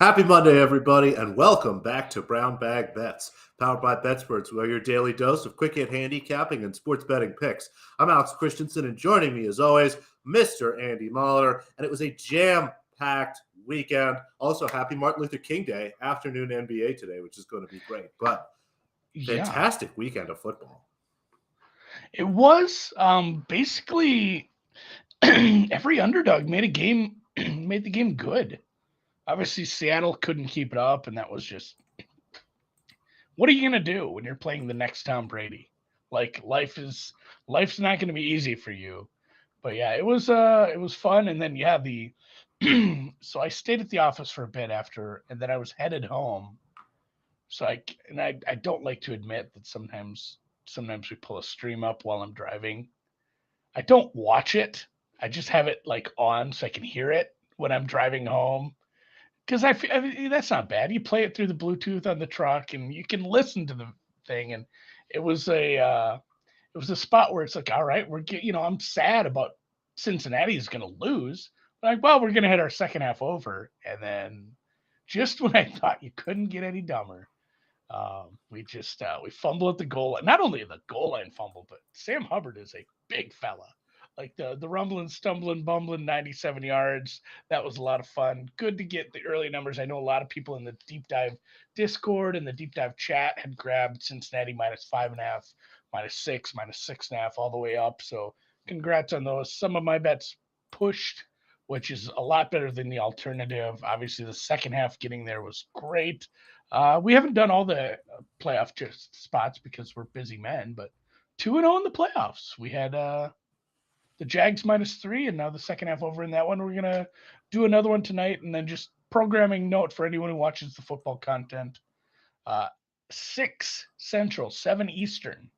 Happy Monday, everybody, and welcome back to Brown Bag Bets, powered by BetSports, where your daily dose of quick hit handicapping and sports betting picks. I'm Alex Christensen, and joining me, as always, Mr. Andy Mahler. And it was a jam-packed weekend. Also, happy Martin Luther King Day, afternoon NBA today, which is going to be great. But fantastic weekend of football. It was basically every underdog made the game good. Obviously, Seattle couldn't keep it up, and that was just what are you gonna do when you're playing the next Tom Brady? Like life's not gonna be easy for you. But yeah, it was fun, and then the so I stayed at the office for a bit after, and then I was headed home. So I don't like to admit that sometimes we pull a stream up while I'm driving. I don't watch it. I just have it like on so I can hear it when I'm driving home. Because I mean, that's not bad. You play it through the Bluetooth on the truck, and you can listen to the thing. And it was a spot where it's like, all right, I'm sad about Cincinnati's going to lose. Like, well, we're going to hit our second half over, and then just when I thought you couldn't get any dumber, we fumble at the goal line. Not only the goal line fumble, but Sam Hubbard is a big fella. Like the rumbling, stumbling, bumbling 97 yards. That was a lot of fun. Good to get the early numbers. I know a lot of people in the deep dive Discord and the deep dive chat had grabbed Cincinnati -5.5, -6, -6.5, all the way up. So congrats on those. Some of my bets pushed, which is a lot better than the alternative. Obviously, the second half getting there was great. We haven't done all the playoff spots because we're busy men, but 2-0 in the playoffs. We had the Jags -3, and now the second half over in that one. We're gonna do another one tonight, and then just programming note for anyone who watches the football content. 6 Central, 7 Eastern.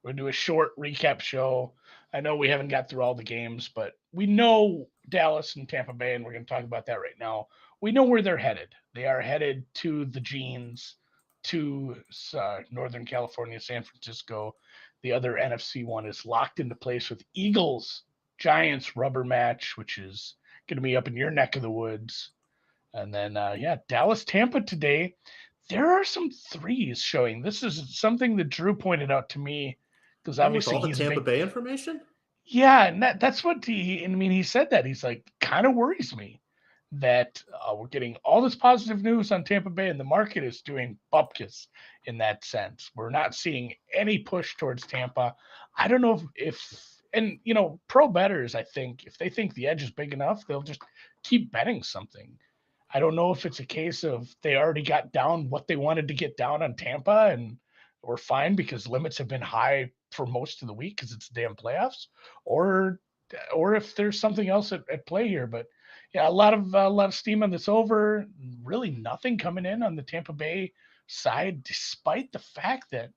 We're gonna do a short recap show. I know we haven't got through all the games, but we know Dallas and Tampa Bay, and we're gonna talk about that right now. We know where they're headed. They are headed to the Genes, to Northern California, San Francisco. The other NFC one is locked into place with Eagles Giants rubber match, which is going to be up in your neck of the woods. And then, Dallas Tampa today. There are some threes showing. This is something that Drew pointed out to me because With obviously all the he's a Tampa big. Bay information? Yeah, and that's what he said that. He's like, kind of worries me that we're getting all this positive news on Tampa Bay, and the market is doing bupkis in that sense. We're not seeing any push towards Tampa. I don't know if and pro bettors, I think if they think the edge is big enough, they'll just keep betting something. I don't know if it's a case of they already got down what they wanted to get down on Tampa and we're fine because limits have been high for most of the week because it's the damn playoffs, or or if there's something else at play here. But yeah, a lot of steam on this over. Really nothing coming in on the Tampa Bay side, despite the fact that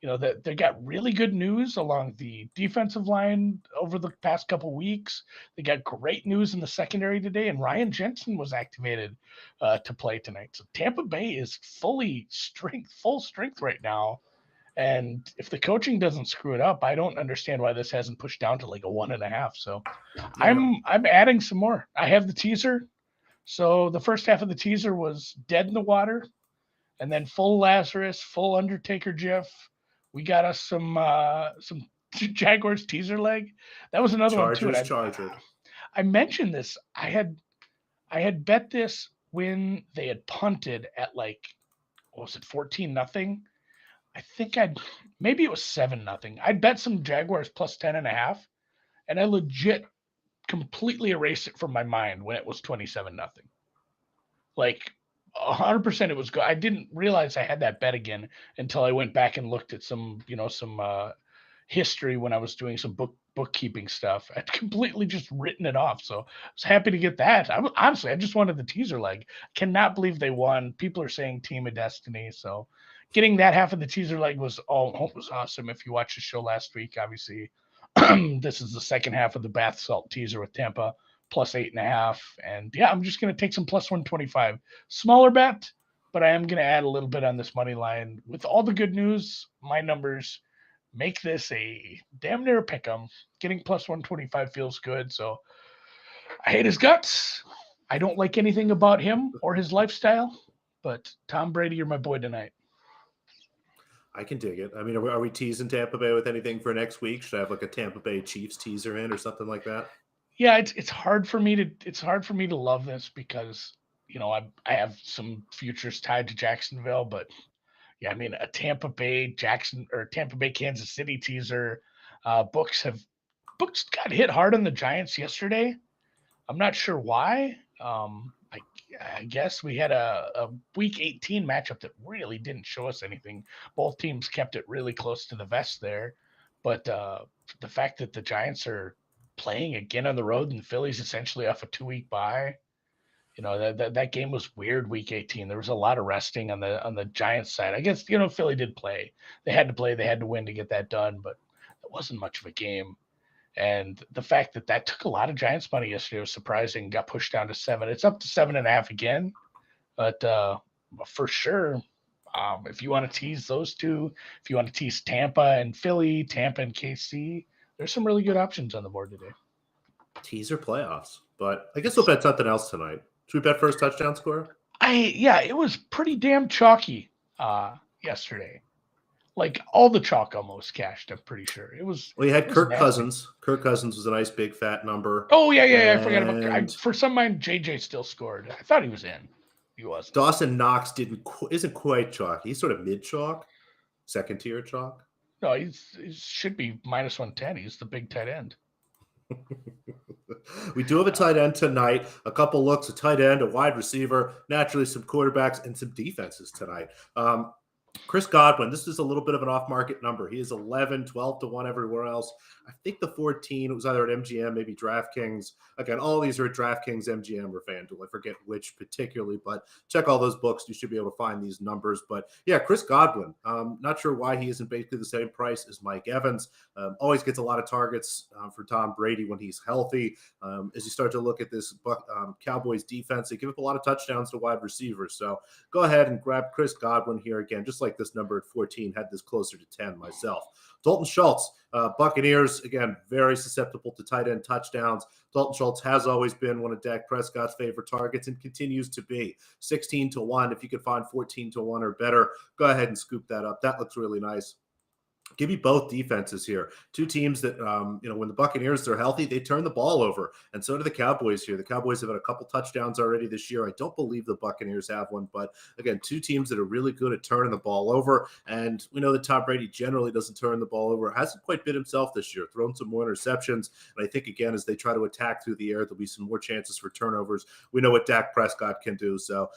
that they got really good news along the defensive line over the past couple weeks. They got great news in the secondary today, and Ryan Jensen was activated to play tonight. So Tampa Bay is full strength right now. And if the coaching doesn't screw it up, I don't understand why this hasn't pushed down to like a 1.5. So Yeah. I'm adding some more. I have the teaser. So the first half of the teaser was dead in the water, and then full Lazarus, full Undertaker GIF. We got us some Jaguars teaser leg. That was another one too. And Chargers, Chargers. I mentioned this. I had bet this when they had punted at like what was it 14-0. I think maybe it was 7-0. I'd bet some Jaguars plus 10.5, and I legit completely erased it from my mind when it was 27-0. Like 100% it was good. I didn't realize I had that bet again until I went back and looked at some history when I was doing some bookkeeping stuff. I'd completely just written it off. So I was happy to get that. Honestly, I just wanted the teaser leg. Cannot believe they won. People are saying Team of Destiny. So getting that half of the teaser leg was awesome. If you watched the show last week, obviously this is the second half of the bath salt teaser with Tampa plus 8.5. And yeah, I'm just going to take some plus 125. Smaller bet, but I am going to add a little bit on this money line. With all the good news, my numbers make this a damn near pick 'em. Getting plus 125 feels good. So I hate his guts. I don't like anything about him or his lifestyle, but Tom Brady, you're my boy tonight. I can dig it. I mean, are we teasing Tampa Bay with anything for next week? Should I have like a Tampa Bay Chiefs teaser in or something like that? Yeah, it's hard for me to love this because I have some futures tied to Jacksonville, but yeah, I mean a Tampa Bay Kansas City teaser. Books got hit hard on the Giants yesterday. I'm not sure why. I guess we had a week 18 matchup that really didn't show us anything. Both teams kept it really close to the vest there, but the fact that the Giants are playing again on the road and the Phillies essentially off a 2 week bye, that game was weird. Week 18, there was a lot of resting on the Giants side. I guess Philly did play. They had to play. They had to win to get that done, but it wasn't much of a game. And the fact that took a lot of Giants money yesterday was surprising. Got pushed down to 7. It's up to 7.5 again, but for sure, if you want to tease those two, if you want to tease Tampa and Philly, Tampa and KC, there's some really good options on the board today. Teaser playoffs, but I guess we'll bet something else tonight. Should we bet first touchdown score? It was pretty damn chalky yesterday. Like all the chalk almost cashed. I'm pretty sure it was. Well, you had Kirk nasty. Cousins. Kirk Cousins was a nice big fat number. Oh yeah. I forgot about. For some mind, JJ still scored. I thought he was in. He wasn't. Dawson Knox isn't quite chalk. He's sort of mid chalk, second tier chalk. No, he should be -110. He's the big tight end. We do have a tight end tonight. A couple looks, a tight end, a wide receiver, naturally some quarterbacks and some defenses tonight. Chris Godwin, this is a little bit of an off-market number. He is 11, 12 to 1 everywhere else. I think the 14, it was either at MGM, maybe DraftKings. Again, all these are at DraftKings, MGM, or FanDuel. I forget which particularly, but check all those books. You should be able to find these numbers. But yeah, Chris Godwin, not sure why he isn't basically the same price as Mike Evans. Always gets a lot of targets for Tom Brady when he's healthy. As you start to look at this Cowboys defense, they give up a lot of touchdowns to wide receivers. So go ahead and grab Chris Godwin here again, just like this number at 14, had this closer to 10 myself. Dalton Schultz, Buccaneers, again, very susceptible to tight end touchdowns. Dalton Schultz has always been one of Dak Prescott's favorite targets and continues to be. 16 to 1. If you could find 14 to 1 or better, go ahead and scoop that up. That looks really nice. Give me both defenses here. Two teams that, when the Buccaneers are healthy, they turn the ball over. And so do the Cowboys here. The Cowboys have had a couple touchdowns already this year. I don't believe the Buccaneers have one. But, again, two teams that are really good at turning the ball over. And we know that Tom Brady generally doesn't turn the ball over. Hasn't quite bit himself this year. Thrown some more interceptions. And I think, again, as they try to attack through the air, there'll be some more chances for turnovers. We know what Dak Prescott can do. So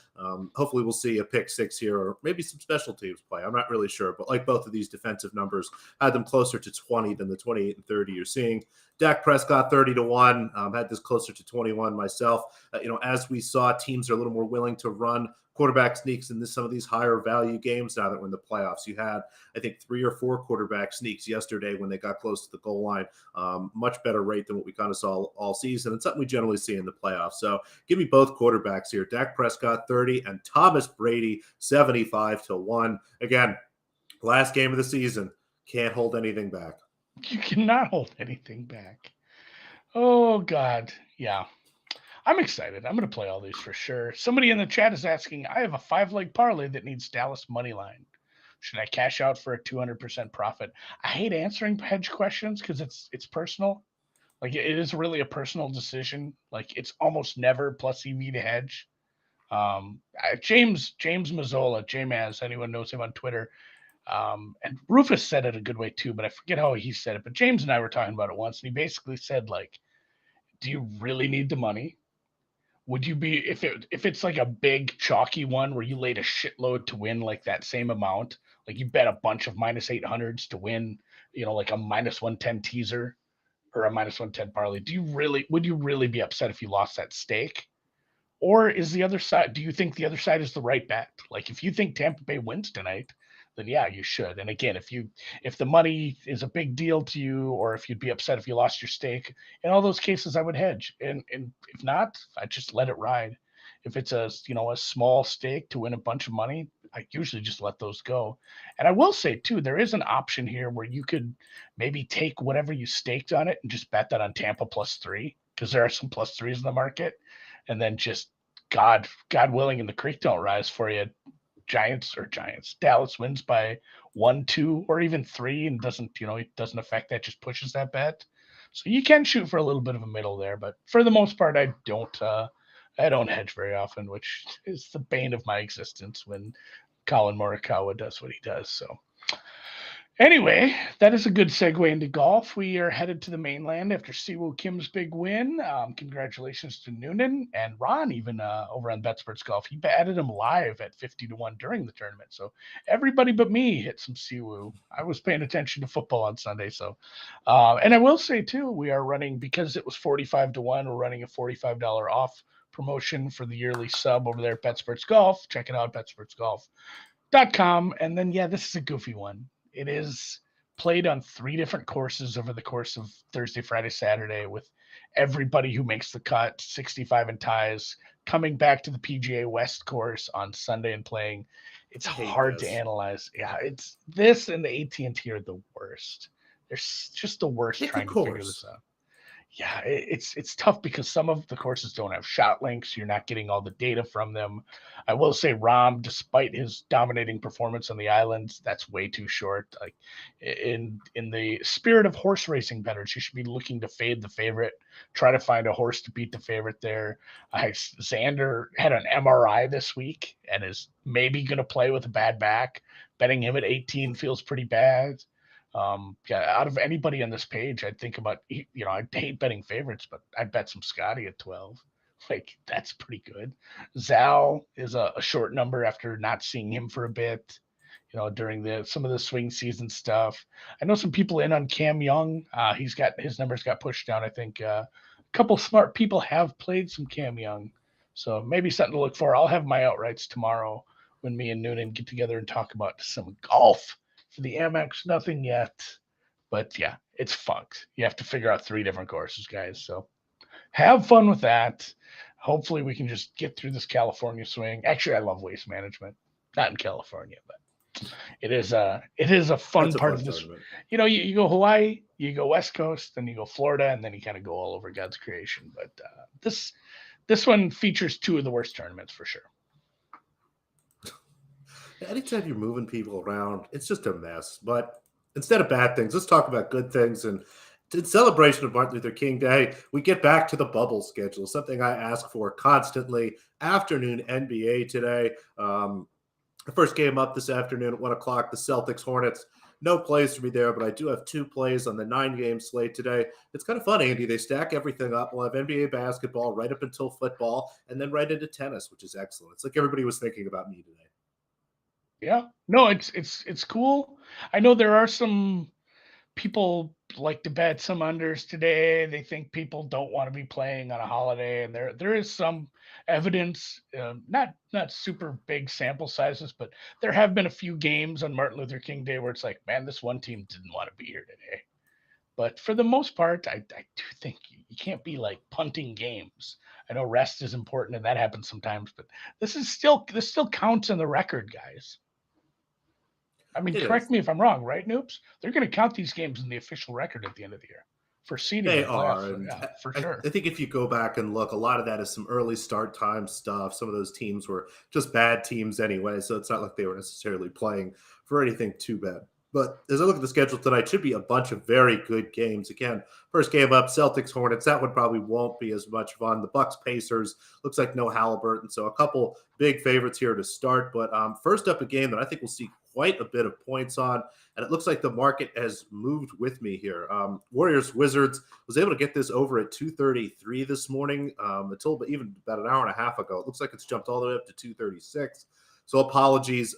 hopefully we'll see a pick six here or maybe some special teams play. I'm not really sure. But like both of these defensive numbers, had them closer to 20 than the 28 and 30 you're seeing. Dak Prescott 30 to 1, had this closer to 21 myself. As we saw, teams are a little more willing to run quarterback sneaks in some of these higher value games now that we're in the playoffs. You had, I think, 3 or 4 quarterback sneaks yesterday when they got close to the goal line. Much better rate than what we kind of saw all season, and something we generally see in the playoffs. So give me both quarterbacks here. Dak Prescott 30 and Thomas Brady 75 to 1. Again, last game of the season. Can't hold anything back. You cannot hold anything back. Oh, God. Yeah. I'm excited. I'm going to play all these for sure. Somebody in the chat is asking, I have a 5-leg parlay that needs Dallas money line. Should I cash out for a 200% profit? I hate answering hedge questions because it's personal. Like, it is really a personal decision. Like, it's almost never plus EV to hedge. James Mazzola, J-Maz, anyone knows him on Twitter, and Rufus said it a good way too, but I forget how he said it. But James and I were talking about it once, and he basically said, like, do you really need the money? Would you be if it's like a big chalky one where you laid a shitload to win like that same amount, like you bet a bunch of -800s to win, like a -110 teaser or a -110 parlay? Would you really be upset if you lost that stake? Or is the other side, do you think the other side is the right bet? Like if you think Tampa Bay wins tonight, then yeah, you should. And again, if the money is a big deal to you, or if you'd be upset if you lost your stake, in all those cases, I would hedge. And if not, I just let it ride. If it's a small stake to win a bunch of money, I usually just let those go. And I will say too, there is an option here where you could maybe take whatever you staked on it and just bet that on Tampa +3, because there are some +3s in the market. and then just God willing, and the creek don't rise for you. Dallas wins by 1, 2, or even 3, and it doesn't affect that. Just pushes that bet. So you can shoot for a little bit of a middle there, but for the most part, I don't hedge very often, which is the bane of my existence when Colin Morikawa does what he does. So anyway, that is a good segue into golf. We are headed to the mainland after Siwoo Kim's big win. Congratulations to Noonan and Ron, even over on BetSports Golf. He added him live at 50-1 during the tournament. So everybody but me hit some Siwoo. I was paying attention to football on Sunday. So, and I will say too, we are running, because it was 45-1, we're running a $45 off promotion for the yearly sub over there at BetSports Golf. Check it out, betsportsgolf.com. And then, yeah, this is a goofy one. It is played on 3 different courses over the course of Thursday, Friday, Saturday, with everybody who makes the cut, 65 and ties, coming back to the PGA West course on Sunday and playing. It's hard to analyze. Yeah, it's this and the AT&T are the worst. They're just the worst trying to figure this out. Yeah, it's tough because some of the courses don't have shot links. You're not getting all the data from them. I will say Rahm, despite his dominating performance on the islands, that's way too short. Like in the spirit of horse racing bettors, you should be looking to fade the favorite, try to find a horse to beat the favorite there. Xander had an MRI this week and is maybe going to play with a bad back. Betting him at 18 feels pretty bad. Out of anybody on this page, I'd think about, I'd hate betting favorites, but I'd bet some Scotty at 12. Like, that's pretty good. Zal is a short number after not seeing him for a bit, during some of the swing season stuff. I know some people in on Cam Young. His numbers got pushed down. I think a couple smart people have played some Cam Young. So maybe something to look for. I'll have my outrights tomorrow when me and Noonan get together and talk about some golf. For the Amex, nothing yet. But yeah, it's fucked. You have to figure out 3 different courses, guys. So have fun with that. Hopefully we can just get through this California swing. Actually, I love Waste Management. Not in California, but it is a fun part of this. Tournament. You go Hawaii, you go West Coast, then you go Florida, and then you kind of go all over God's creation. But this one features 2 of the worst tournaments for sure. Anytime you're moving people around, it's just a mess. But instead of bad things, let's talk about good things. And in celebration of Martin Luther King Day, we get back to the bubble schedule, something I ask for constantly. Afternoon NBA today. The first game up this afternoon at 1 o'clock, the Celtics Hornets. No plays for me there, but I do have 2 plays on the 9-game slate today. It's kind of fun, Andy. They stack everything up. We'll have NBA basketball right up until football, and then right into tennis, which is excellent. It's like everybody was thinking about me today. Yeah, no, it's cool. I know there are some people like to bet some unders today. They think people don't want to be playing on a holiday, and there is some evidence, not super big sample sizes, but there have been a few games on Martin Luther King Day where it's like, man, this one team didn't want to be here today. But for the most part, I do think you can't be like punting games. I know rest is important, and that happens sometimes, but this still counts in the record, guys. I mean, correct me if I'm wrong, right, Noops? They're going to count these games in the official record at the end of the year for seeding. They are, for sure. I think if you go back and look, a lot of that is some early start time stuff. Some of those teams were just bad teams anyway, so it's not like they were necessarily playing for anything too bad. But as I look at the schedule tonight, should be a bunch of very good games. Again, first game up, Celtics Hornets. That one probably won't be as much fun. The Bucks Pacers looks like no Halliburton, so a couple big favorites here to start. But first up, a game that I think we'll see quite a bit of points on, and it looks like the market has moved with me here. Warriors Wizards was able to get this over at 233 this morning until even about an hour and a half ago. It looks like it's jumped all the way up to 236. So apologies.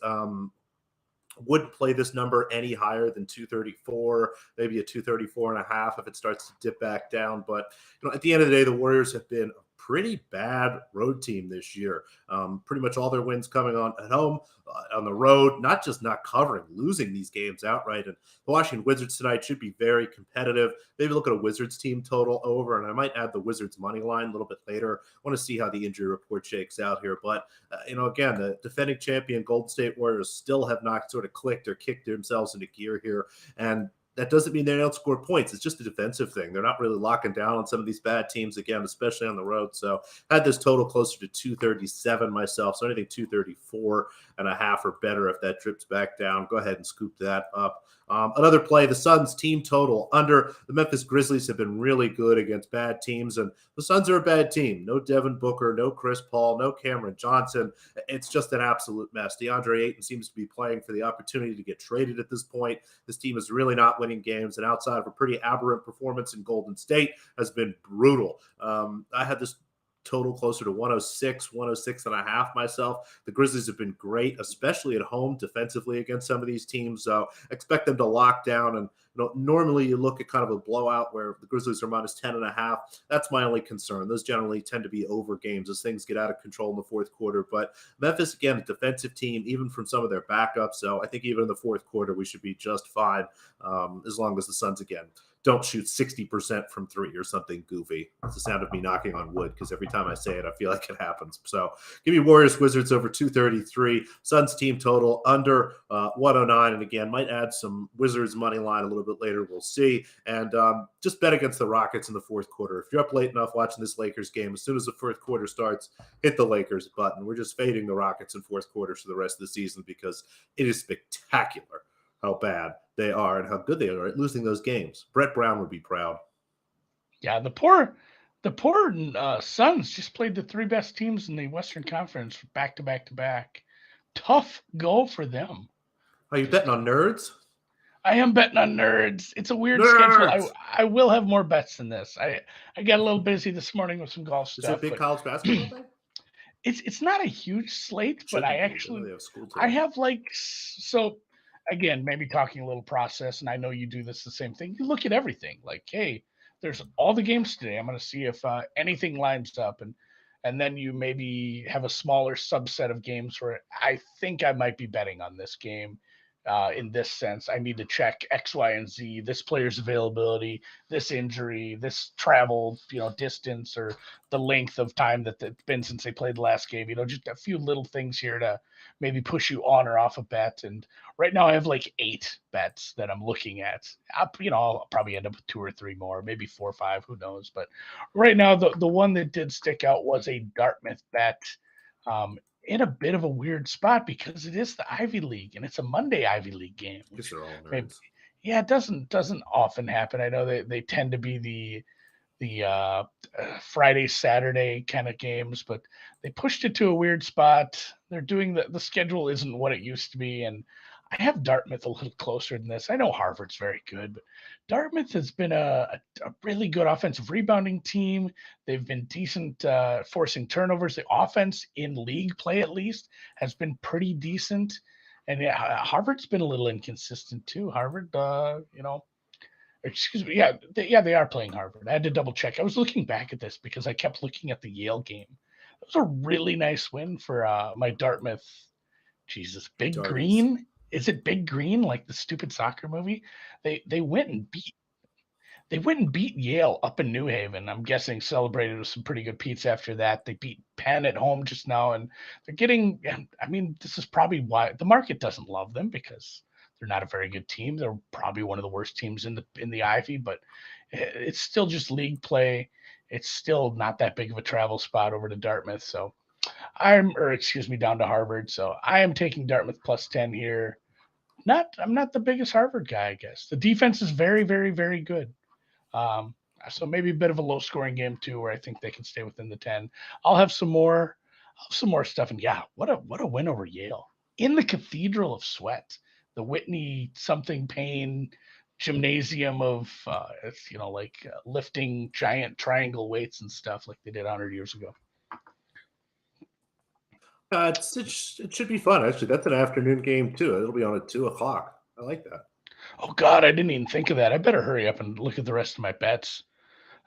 Wouldn't play this number any higher than 234, maybe a 234 and a half if it starts to dip back down. But at the end of the day, the Warriors have been a pretty bad road team this year. Pretty much all their wins coming on at home, on the road, not just not covering, losing these games outright. And the Washington Wizards tonight should be very competitive. Maybe look at a Wizards team total over, and I might add the Wizards money line a little bit later. I want to see how the injury report shakes out here. But, again, the defending champion Golden State Warriors still have not sort of clicked or kicked themselves into gear here. And that doesn't mean they don't score points. It's just a defensive thing. They're not really locking down on some of these bad teams, again, especially on the road. So I had this total closer to 237 myself. So anything 234 and a half or better if that drips back down. Go ahead and scoop that up. Another play, the Suns team total under. The Memphis Grizzlies have been really good against bad teams, and the Suns are a bad team. No Devin Booker, no Chris Paul, no Cameron Johnson. It's just an absolute mess. DeAndre Ayton seems to be playing for the opportunity to get traded at this point. This team is really not winning games, and outside of a pretty aberrant performance in Golden State has been brutal. I had this total closer to 106 and a half myself. The Grizzlies have been great, especially at home defensively against some of these teams. So expect them to lock down. And normally you look at kind of a blowout where the Grizzlies are minus 10 and a half. That's my only concern. Those generally tend to be over games as things get out of control in the fourth quarter. But Memphis, again, a defensive team, even from some of their backups. So I think even in the fourth quarter, we should be just fine as long as the Suns, again, don't shoot 60% from three or something goofy. It's the sound of me knocking on wood because every time I say it, I feel like it happens. So give me Warriors Wizards over 233. Suns team total under 109. And again, might add some Wizards money line a little bit later. We'll see. And just bet against the Rockets in the fourth quarter. If you're up late enough watching this Lakers game, as soon as the fourth quarter starts, hit the Lakers button. We're just fading the Rockets in fourth quarters for the rest of the season because it is spectacular how bad they are and how good they are at losing those games. Brett Brown would be proud. Yeah, the poor Suns just played the three best teams in the Western Conference back to back to back. Tough go for them. Are you betting on nerds? I am betting on nerds. It's a weird schedule. I will have more bets than this. I got a little busy this morning with some golf stuff. Is it a big college basketball thing? It's not a huge slate, but I actually I have so. Again, maybe talking a little process, and I know you do this the same thing. You look at everything like, hey, there's all the games today. I'm going to see if anything lines up, and then you maybe have a smaller subset of games where I think I might be betting on this game. In this sense, I need to check X, Y, and Z, this player's availability, this injury, this travel, distance, or the length of time that it's been since they played the last game. Just a few little things here to maybe push you on or off a bet. And right now I have like 8 bets that I'm looking at. I'll probably end up with 2 or 3 more, maybe 4 or 5, who knows. But right now, the one that did stick out was a Dartmouth bet. In a bit of a weird spot because it is the Ivy League and it's a Monday Ivy League game. Which they're all nerds. Yeah, it doesn't often happen. I know they tend to be the Friday, Saturday kind of games, but they pushed it to a weird spot. They're doing the schedule isn't what it used to be, and I have Dartmouth a little closer than this. I know Harvard's very good, but Dartmouth has been a really good offensive rebounding team. They've been decent forcing turnovers. The offense in league play, at least, has been pretty decent. And Harvard's been a little inconsistent too. Harvard, excuse me. They are playing Harvard. I had to double check. I was looking back at this because I kept looking at the Yale game. It was a really nice win for my Dartmouth. Jesus, Big Darties. Green. Is it Big Green, like the stupid soccer movie? They went and beat Yale up in New Haven. I'm guessing celebrated with some pretty good pizza after that. They beat Penn at home just now, and they're getting. I mean, this is probably why the market doesn't love them because they're not a very good team. They're probably one of the worst teams in the Ivy, but it's still just league play. It's still not that big of a travel spot over to Dartmouth. So down to Harvard. So I am taking Dartmouth plus 10 here. I'm not the biggest Harvard guy, I guess. The defense is very, very, very good. So maybe a bit of a low scoring game too, where I think they can stay within the 10. I'll have some more stuff. And yeah, what a win over Yale in the Cathedral of Sweat, the Whitney something Payne gymnasium of, lifting giant triangle weights and stuff like they did 100 years ago. It should be fun, actually. That's an afternoon game, too. It'll be on at 2 o'clock. I like that. Oh, God, I didn't even think of that. I better hurry up and look at the rest of my bets.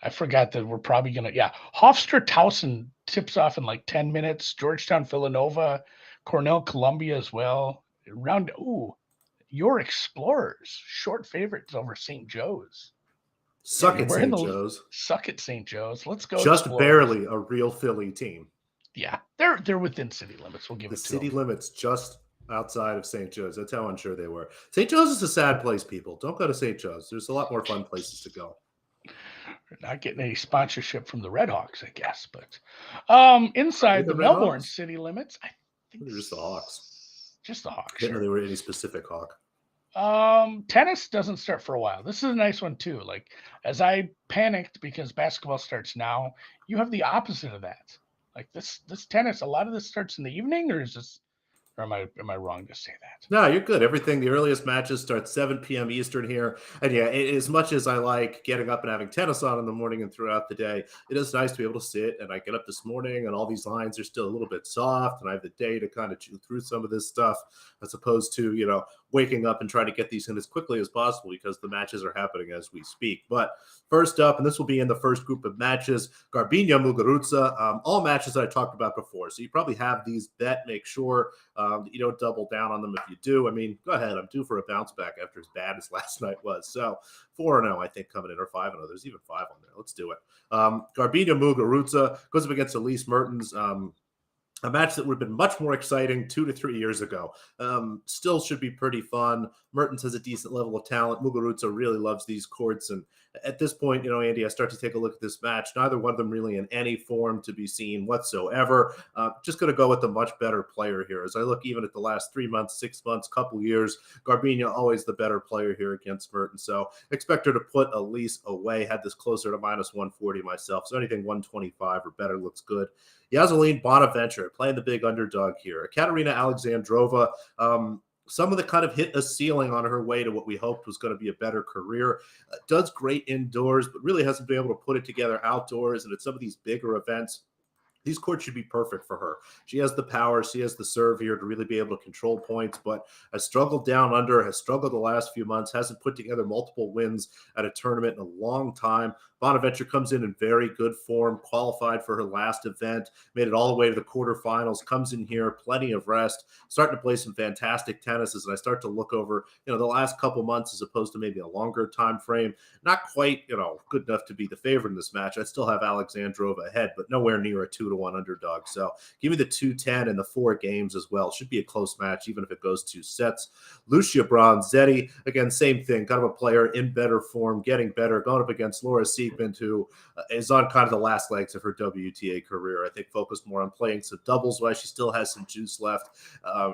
I forgot that we're probably going to – Hofstra-Towson tips off in like 10 minutes. Georgetown-Villanova, Cornell-Columbia as well. Your Explorers, short favorites over St. Joe's. Suck it, St. Joe's. Suck it, St. Joe's. Let's go. Just Explorers. Barely a real Philly team. Yeah, they're within city limits. We'll give it to them. The city limits just outside of St. Joe's. That's how unsure they were. St. Joe's is a sad place, people. Don't go to St. Joe's. There's a lot more fun places to go. We're not getting any sponsorship from the Redhawks, I guess. But Are they inside the the Red Melbourne Hawks? city limits, I think They're just the Hawks. just the Hawks. I didn't know Sure. they were any specific Hawk. Tennis doesn't start for a while. This is a nice one too. Like as I panicked because basketball starts now, you have the opposite of that. Like this tennis, a lot of this starts in the evening, or is this, or am I wrong to say that? No, you're good. Everything, the earliest matches start 7 p.m. Eastern here. And yeah, as much as I like getting up and having tennis on in the morning and throughout the day, it is nice to be able to sit. And I get up this morning and all these lines are still a little bit soft. And I have the day to kind of chew through some of this stuff as opposed to, waking up and trying to get these in as quickly as possible because the matches are happening as we speak. But first up, and this will be in the first group of matches, Garbiñe Muguruza, all matches that I talked about before. So you probably have these bet. Make sure you don't double down on them if you do. I mean, go ahead. I'm due for a bounce back after as bad as last night was. So 4-0, I think, coming in, or 5-0. There's even 5 on there. Let's do it. Garbiñe Muguruza goes up against Elise Mertens. A match that would have been much more exciting 2 to 3 years ago. Still should be pretty fun. Mertens has a decent level of talent. Muguruza really loves these courts. And at this point, Andy, I start to take a look at this match. Neither one of them really in any form to be seen whatsoever. Just going to go with the much better player here. As I look even at the last 3 months, 6 months, couple years, Garbiñe always the better player here against Mertens. So expect her to put Elise away. Had this closer to minus 140 myself. So anything 125 or better looks good. Yazeline Bonaventure playing the big underdog here. Katerina Alexandrova, someone that kind of hit a ceiling on her way to what we hoped was going to be a better career. Does great indoors, but really hasn't been able to put it together outdoors. And at some of these bigger events, these courts should be perfect for her. She has the power. She has the serve here to really be able to control points, but has struggled down under, has struggled the last few months, hasn't put together multiple wins at a tournament in a long time. Bonaventure comes in very good form, qualified for her last event, made it all the way to the quarterfinals, comes in here, plenty of rest, starting to play some fantastic tennis as I start to look over, the last couple months as opposed to maybe a longer time frame. Not quite, good enough to be the favorite in this match. I still have Alexandrova ahead, but nowhere near a 2-1 underdog. So give me the 210 and the 4 games as well. Should be a close match, even if it goes 2 sets. Lucia Bronzetti, again, same thing, kind of a player in better form, getting better, going up against Laura Siegemund, who is on kind of the last legs of her WTA career. I think focused more on playing some doubles while she still has some juice left.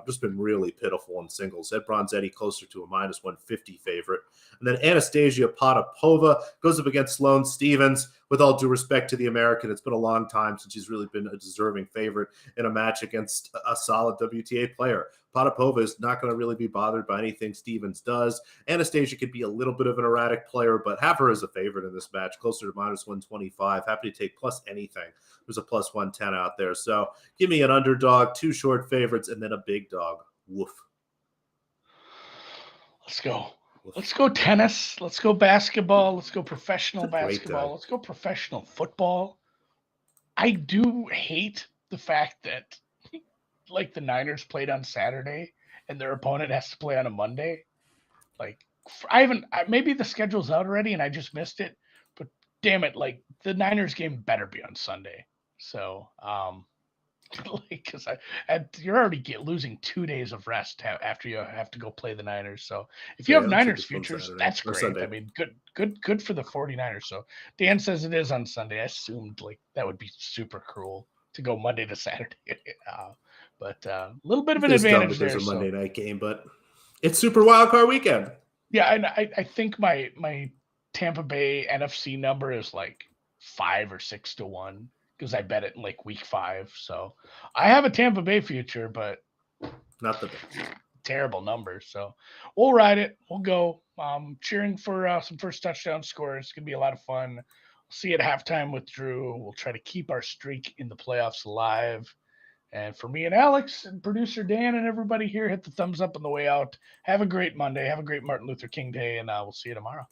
Just been really pitiful in singles. Ed Bronzetti closer to a minus 150 favorite. And then Anastasia Potapova goes up against Sloane Stephens. With all due respect to the American, it's been a long time since she's really been a deserving favorite in a match against a solid WTA player. Potapova is not going to really be bothered by anything Stephens does. Anastasia could be a little bit of an erratic player, but have her as a favorite in this match, closer to minus 125. Happy to take plus anything. There's a plus 110 out there. So give me an underdog, 2 short favorites, and then a big dog. Woof. Let's go. Let's go tennis. Let's go basketball. Let's go professional basketball. Let's go professional football. I do hate the fact that like the Niners played on Saturday and their opponent has to play on a Monday. Like maybe the schedule's out already and I just missed it, but damn it, like the Niners game better be on Sunday. So, because you're already losing 2 days of rest after you have to go play the Niners. So if you have Niners futures, that's great. I mean, good for the 49ers. So Dan says it is on Sunday. I assumed like that would be super cruel to go Monday to Saturday. But a little bit of an advantage there. There's a Monday night game, but it's Super Wildcard Weekend. Yeah, and I think my Tampa Bay NFC number is like 5 or 6 to 1. Because I bet it in like week 5. So I have a Tampa Bay future, but not the best. Terrible numbers. So we'll ride it. We'll go. Cheering for some first touchdown scores. It's going to be a lot of fun. We'll see at halftime with Drew. We'll try to keep our streak in the playoffs alive. And for me and Alex and producer Dan and everybody here, hit the thumbs up on the way out. Have a great Monday. Have a great Martin Luther King Day, and we'll see you tomorrow.